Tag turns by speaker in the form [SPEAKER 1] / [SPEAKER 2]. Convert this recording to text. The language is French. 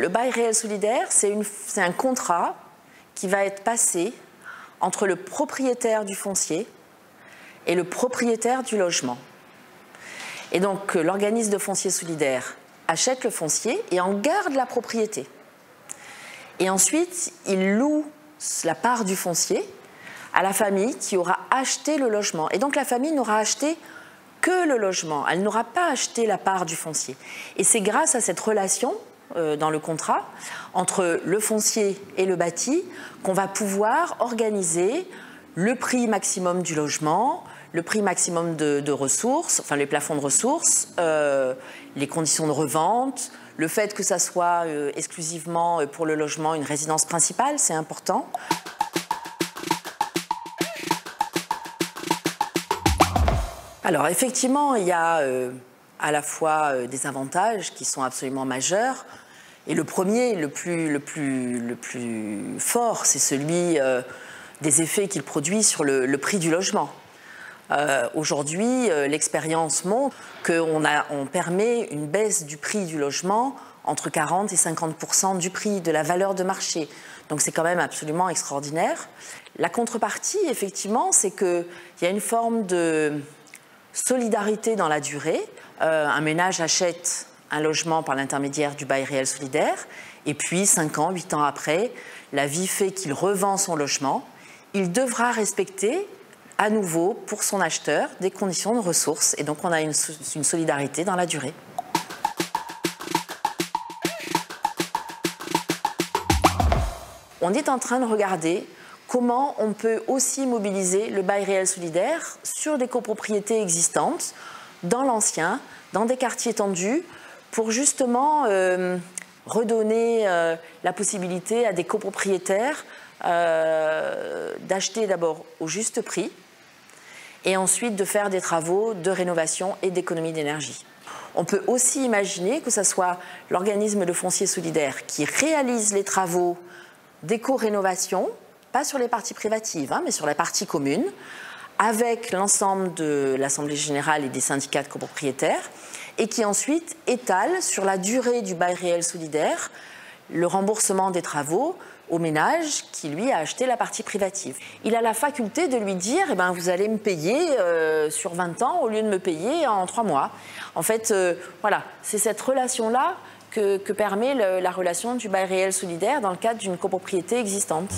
[SPEAKER 1] Le bail réel solidaire, c'est un contrat qui va être passé entre le propriétaire du foncier et le propriétaire du logement. Et donc, l'organisme de foncier solidaire achète le foncier et en garde la propriété. Et ensuite, il loue la part du foncier à la famille qui aura acheté le logement. Et donc, la famille n'aura acheté que le logement. Elle n'aura pas acheté la part du foncier. Et c'est grâce à cette relation dans le contrat entre le foncier et le bâti qu'on va pouvoir organiser le prix maximum du logement, le prix maximum de ressources, enfin les plafonds de ressources, les conditions de revente, le fait que ça soit exclusivement pour le logement une résidence principale, c'est important. Alors effectivement, il y a à la fois des avantages qui sont absolument majeurs. Et le premier, le plus fort, c'est celui des effets qu'il produit sur le prix du logement. Aujourd'hui, l'expérience montre qu'on permet une baisse du prix du logement entre 40 et 50% du prix, de la valeur de marché. Donc c'est quand même absolument extraordinaire. La contrepartie, effectivement, c'est qu'il y a une forme de solidarité dans la durée. Un ménage achète un logement par l'intermédiaire du bail réel solidaire, et puis 5 ans, 8 ans après, la vie fait qu'il revend son logement. Il devra respecter à nouveau pour son acheteur des conditions de ressources, et donc on a une solidarité dans la durée. On est en train de regarder comment on peut aussi mobiliser le bail réel solidaire sur des copropriétés existantes, dans l'ancien, dans des quartiers tendus, pour justement redonner la possibilité à des copropriétaires d'acheter d'abord au juste prix et ensuite de faire des travaux de rénovation et d'économie d'énergie. On peut aussi imaginer que ce soit l'organisme de foncier solidaire qui réalise les travaux d'éco-rénovation, pas sur les parties privatives, mais sur la partie commune, avec l'ensemble de l'Assemblée générale et des syndicats de copropriétaires, et qui ensuite étale sur la durée du bail réel solidaire le remboursement des travaux au ménage qui, lui, a acheté la partie privative. Il a la faculté de lui dire eh ben, vous allez me payer sur 20 ans au lieu de me payer en 3 mois. En fait, voilà, c'est cette relation-là que permet la relation du bail réel solidaire dans le cadre d'une copropriété existante.